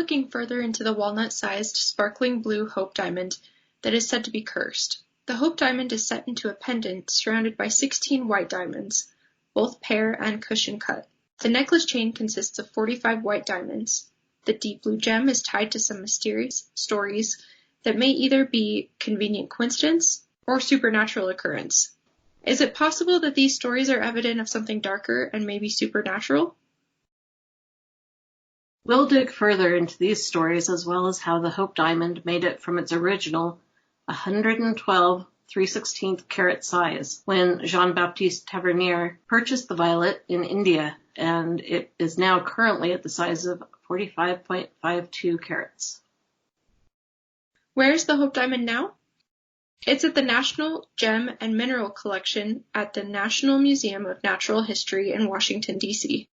looking further into the walnut-sized, sparkling blue Hope Diamond that is said to be cursed. The Hope Diamond is set into a pendant surrounded by 16 white diamonds, both pear and cushion cut. The necklace chain consists of 45 white diamonds. The deep blue gem is tied to some mysterious stories that may either be convenient coincidence or supernatural occurrence. Is it possible that these stories are evident of something darker and maybe supernatural? We'll dig further into these stories as well as how the Hope Diamond made it from its original 112 3/16 carat size when Jean-Baptiste Tavernier purchased the violet in India, and it is now currently at the size of 45.52 carats. Where is the Hope Diamond now? It's at the National Gem and Mineral Collection at the National Museum of Natural History in Washington, D.C.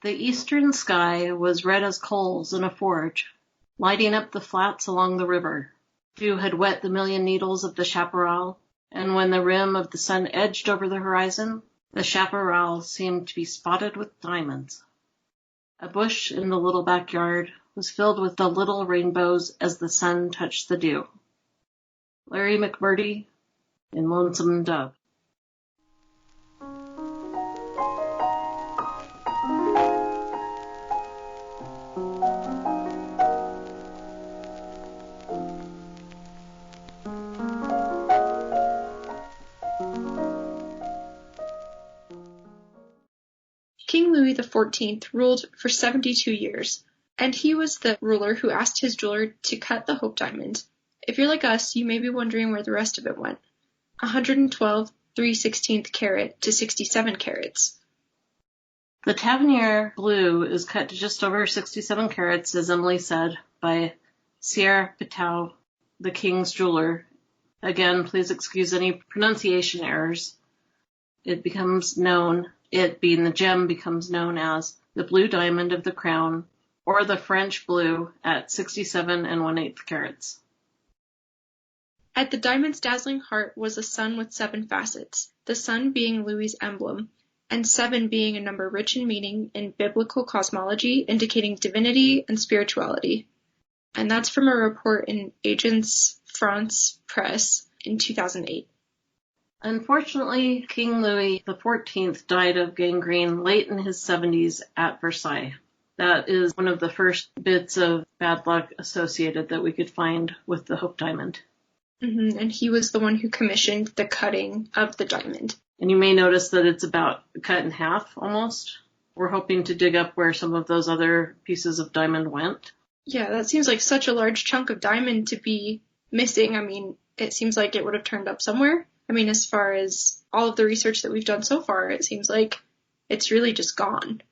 The eastern sky was red as coals in a forge, lighting up the flats along the river. Dew had wet the million needles of the chaparral, and when the rim of the sun edged over the horizon, the chaparral seemed to be spotted with diamonds. A bush in the little backyard was filled with the little rainbows as the sun touched the dew. Larry McMurdy in Lonesome Dove. King Louis XIV ruled for 72 years, and he was the ruler who asked his jeweler to cut the Hope Diamond. If you're like us, you may be wondering where the rest of it went. 112 3/16 carat to 67 carats. The Tavernier blue is cut to just over 67 carats, as Emily said, by Sieur Pitou, the king's jeweler. Again, please excuse any pronunciation errors. It being the gem, becomes known as the blue diamond of the crown, or the French blue at 67 1/8 carats. At the diamond's dazzling heart was a sun with 7 facets, the sun being Louis's emblem, and 7 being a number rich in meaning in biblical cosmology, indicating divinity and spirituality. And that's from a report in Agence France Presse in 2008. Unfortunately, King Louis XIV died of gangrene late in his 70s at Versailles. That is one of the first bits of bad luck associated that we could find with the Hope Diamond. And he was the one who commissioned the cutting of the diamond. And you may notice that it's about cut in half almost. We're hoping to dig up where some of those other pieces of diamond went. Yeah, that seems like such a large chunk of diamond to be missing. I mean, it seems like it would have turned up somewhere. I mean, as far as all of the research that we've done so far, it seems like it's really just gone.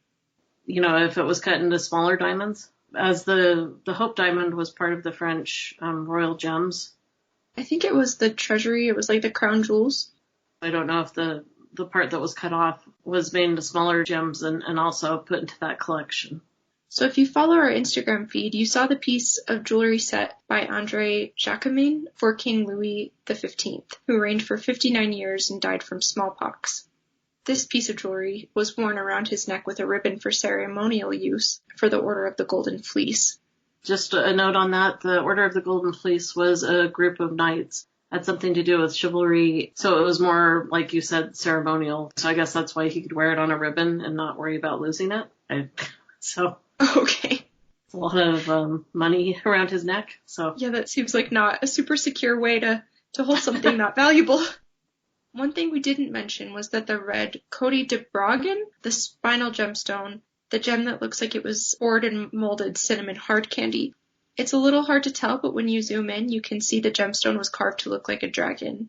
You know, if it was cut into smaller diamonds, as the Hope Diamond was part of the French royal gems. I think it was the treasury. It was like the crown jewels. I don't know if the part that was cut off was made into smaller gems and also put into that collection. So if you follow our Instagram feed, you saw the piece of jewelry set by André Jacquemin for King Louis XV, who reigned for 59 years and died from smallpox. This piece of jewelry was worn around his neck with a ribbon for ceremonial use for the Order of the Golden Fleece. Just a note on that, the Order of the Golden Fleece was a group of knights. Had something to do with chivalry, so it was more, like you said, ceremonial. So I guess that's why he could wear it on a ribbon and not worry about losing it. Okay. It's a lot of money around his neck. So yeah, that seems like not a super secure way to hold something that valuable. One thing we didn't mention was that the red Côte de Bragan, the spinal gemstone, the gem that looks like it was poured and molded cinnamon hard candy. It's a little hard to tell, but when you zoom in, you can see the gemstone was carved to look like a dragon.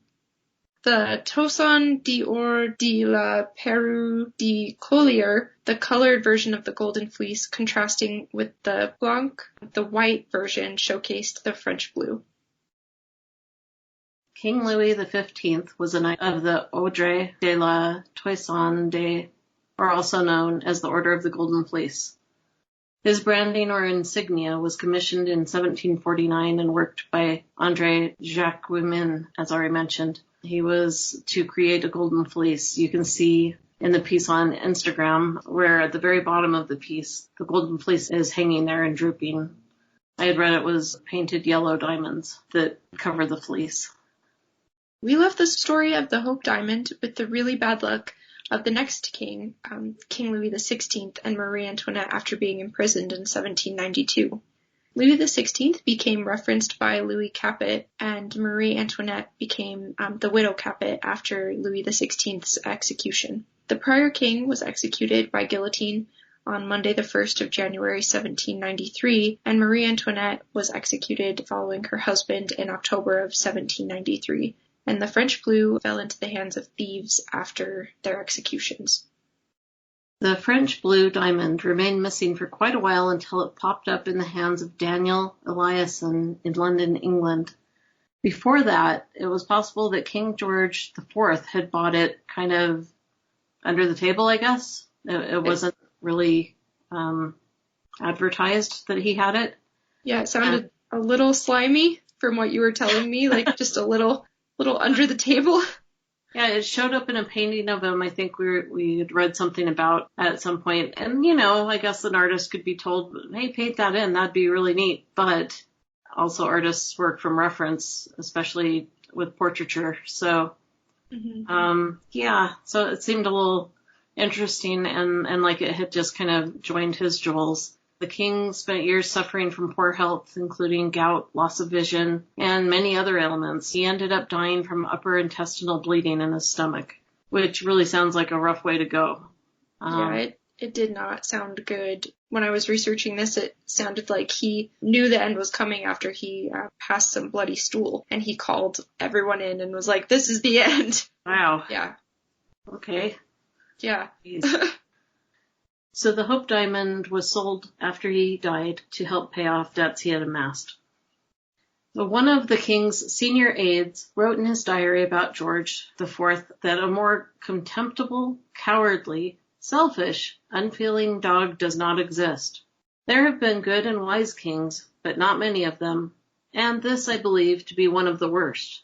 The Toson d'Or de la Perru de Collier, the colored version of the golden fleece contrasting with the blanc, the white version showcased the French blue. King Louis XV was a knight of the Ordre de la Toison de, or also known as the Order of the Golden Fleece. His branding or insignia was commissioned in 1749 and worked by André Jacquemin, as already mentioned. He was to create a golden fleece. You can see in the piece on Instagram where at the very bottom of the piece, the golden fleece is hanging there and drooping. I had read it was painted yellow diamonds that cover the fleece. We love the story of the Hope Diamond with the really bad luck of the next king, King Louis XVI and Marie Antoinette after being imprisoned in 1792. Louis XVI became referenced by Louis Capet, and Marie Antoinette became the widow Capet after Louis XVI's execution. The prior king was executed by guillotine on Monday the 1st of January 1793, and Marie Antoinette was executed following her husband in October of 1793. And the French blue fell into the hands of thieves after their executions. The French blue diamond remained missing for quite a while until it popped up in the hands of Daniel Eliasson in London, England. Before that, it was possible that King George IV had bought it kind of under the table, I guess. It wasn't really advertised that he had it. Yeah, it sounded a little slimy from what you were telling me, like just a little under the table. Yeah, it showed up in a painting of him. I think we had read something about at some point. And, you know, I guess an artist could be told, hey, paint that in. That'd be really neat. But also artists work from reference, especially with portraiture. So, so it seemed a little interesting and like it had just kind of joined his jewels. The king spent years suffering from poor health, including gout, loss of vision, and many other ailments. He ended up dying from upper intestinal bleeding in his stomach, which really sounds like a rough way to go. It did not sound good. When I was researching this, it sounded like he knew the end was coming after he passed some bloody stool, and he called everyone in and was like, "This is the end." Wow. Yeah. Okay. Yeah. So the Hope Diamond was sold after he died to help pay off debts he had amassed. So one of the king's senior aides wrote in his diary about George IV that a more contemptible, cowardly, selfish, unfeeling dog does not exist. There have been good and wise kings, but not many of them, and this I believe to be one of the worst.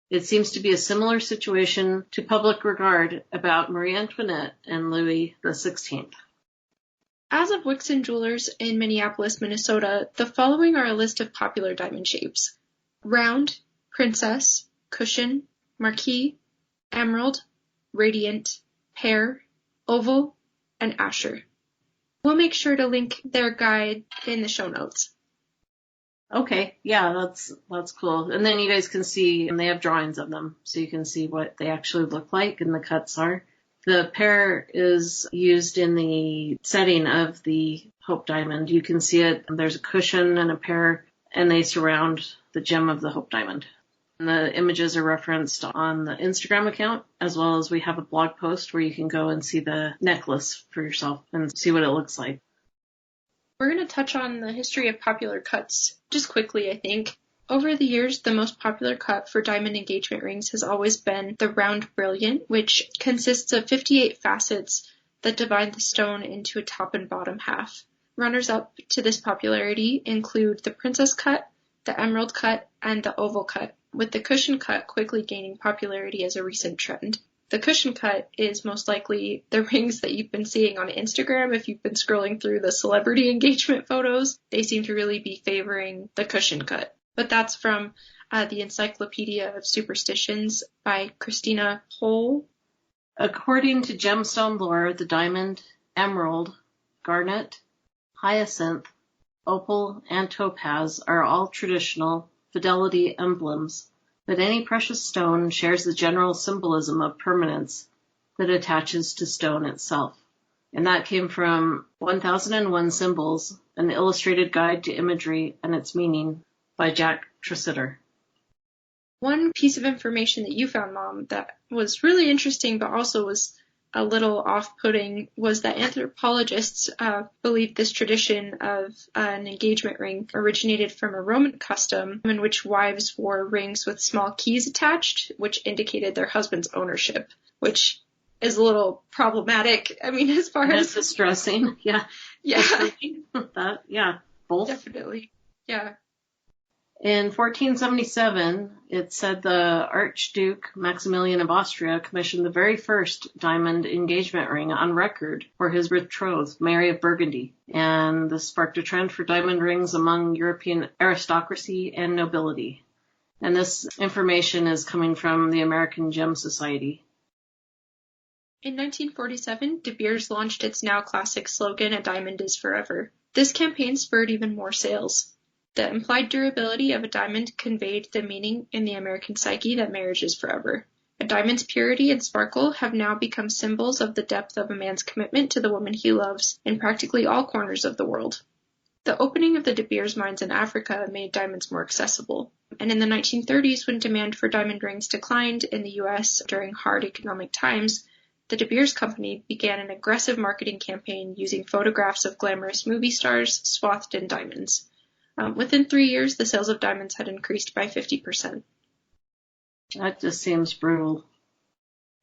It seems to be a similar situation to public regard about Marie Antoinette and Louis XVI. As of Wixon Jewelers in Minneapolis, Minnesota, the following are a list of popular diamond shapes: round, princess, cushion, marquise, emerald, radiant, pear, oval, and asher. We'll make sure to link their guide in the show notes. Okay, yeah, that's cool. And then you guys can see, and they have drawings of them, so you can see what they actually look like and the cuts are. The pear is used in the setting of the Hope Diamond. You can see it, there's a cushion and a pear, and they surround the gem of the Hope Diamond. And the images are referenced on the Instagram account, as well as we have a blog post where you can go and see the necklace for yourself and see what it looks like. We're going to touch on the history of popular cuts just quickly, I think. Over the years, the most popular cut for diamond engagement rings has always been the round brilliant, which consists of 58 facets that divide the stone into a top and bottom half. Runners-up to this popularity include the princess cut, the emerald cut, and the oval cut, with the cushion cut quickly gaining popularity as a recent trend. The cushion cut is most likely the rings that you've been seeing on Instagram. If you've been scrolling through the celebrity engagement photos, they seem to really be favoring the cushion cut. But that's from the Encyclopedia of Superstitions by Christina Pohl. According to gemstone lore, the diamond, emerald, garnet, hyacinth, opal, and topaz are all traditional fidelity emblems, but any precious stone shares the general symbolism of permanence that attaches to stone itself. And that came from 1001 Symbols, an illustrated guide to imagery and its meaning by Jack Tressitter. One piece of information that you found, Mom, that was really interesting but also was a little off-putting was that anthropologists believe this tradition of an engagement ring originated from a Roman custom in which wives wore rings with small keys attached, which indicated their husband's ownership, which is a little problematic. I mean, as far as... distressing, yeah. Yeah. Yeah, both. Definitely, yeah. In 1477, it said the Archduke Maximilian of Austria commissioned the very first diamond engagement ring on record for his betrothed, Mary of Burgundy, and this sparked a trend for diamond rings among European aristocracy and nobility. And this information is coming from the American Gem Society. In 1947, De Beers launched its now classic slogan, "A diamond is forever." This campaign spurred even more sales. The implied durability of a diamond conveyed the meaning in the American psyche that marriage is forever. A diamond's purity and sparkle have now become symbols of the depth of a man's commitment to the woman he loves in practically all corners of the world. The opening of the De Beers mines in Africa made diamonds more accessible. And in the 1930s, when demand for diamond rings declined in the U.S. during hard economic times, the De Beers Company began an aggressive marketing campaign using photographs of glamorous movie stars swathed in diamonds. Within 3 years, the sales of diamonds had increased by 50%. That just seems brutal.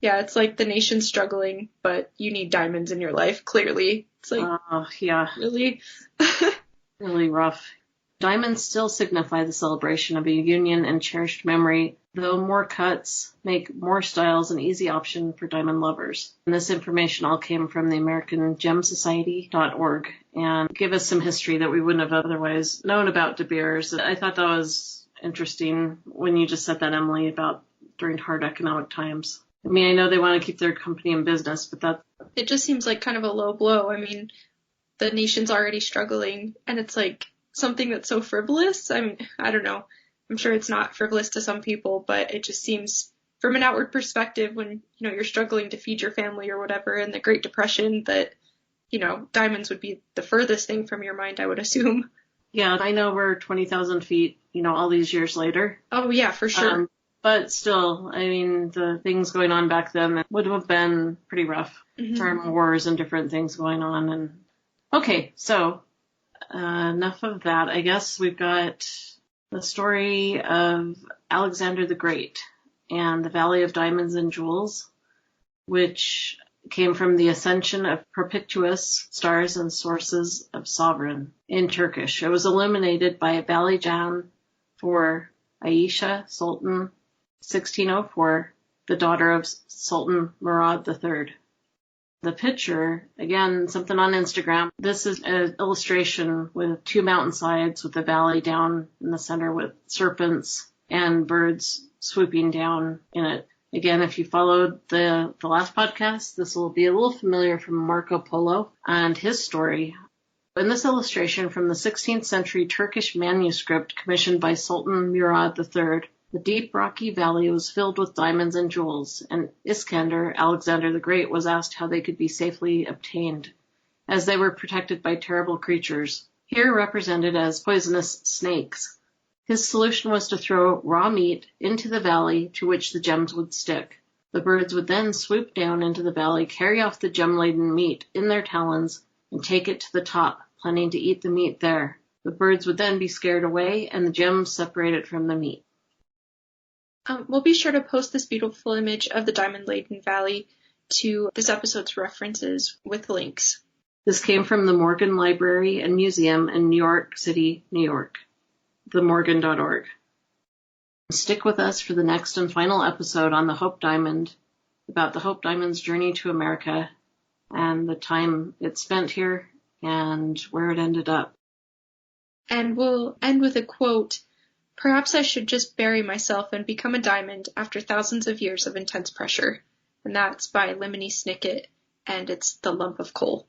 Yeah, it's like the nation's struggling, but you need diamonds in your life, clearly. It's like, yeah. Really? Really rough. Diamonds still signify the celebration of a union and cherished memory, though more cuts make more styles an easy option for diamond lovers. And this information all came from the American Gem Society.org and give us some history that we wouldn't have otherwise known about De Beers. I thought that was interesting when you just said that, Emily, about during hard economic times. I mean, I know they want to keep their company in business, but it just seems like kind of a low blow. I mean, the nation's already struggling, and it's like something that's so frivolous. I mean, I don't know. I'm sure it's not frivolous to some people, but it just seems from an outward perspective when, you're struggling to feed your family or whatever in the Great Depression that, diamonds would be the furthest thing from your mind, I would assume. Yeah, I know we're 20,000 feet, all these years later. Oh, yeah, for sure. But still, I mean, the things going on back then would have been pretty rough. Mm-hmm. Term wars and different things going on. And okay, so enough of that. I guess we've got the story of Alexander the Great and the Valley of Diamonds and Jewels, which came from the ascension of propitious stars and sources of sovereign in Turkish. It was illuminated by a valley jan for Aisha Sultan, 1604, the daughter of Sultan Murad III. The picture, again, something on Instagram. This is an illustration with two mountainsides with a valley down in the center with serpents and birds swooping down in it. Again, if you followed the last podcast, this will be a little familiar from Marco Polo and his story. In this illustration from the 16th century Turkish manuscript commissioned by Sultan Murad III, the deep rocky valley was filled with diamonds and jewels, and Iskander, Alexander the Great, was asked how they could be safely obtained, as they were protected by terrible creatures, here represented as poisonous snakes. His solution was to throw raw meat into the valley to which the gems would stick. The birds would then swoop down into the valley, carry off the gem-laden meat in their talons, and take it to the top, planning to eat the meat there. The birds would then be scared away, and the gems separated from the meat. We'll be sure to post this beautiful image of the diamond-laden valley to this episode's references with links. This came from the Morgan Library and Museum in New York City, New York, themorgan.org. Stick with us for the next and final episode on the Hope Diamond, about the Hope Diamond's journey to America and the time it spent here and where it ended up. And we'll end with a quote, "Perhaps I should just bury myself and become a diamond after thousands of years of intense pressure." And that's by Lemony Snicket, and it's The Lump of Coal.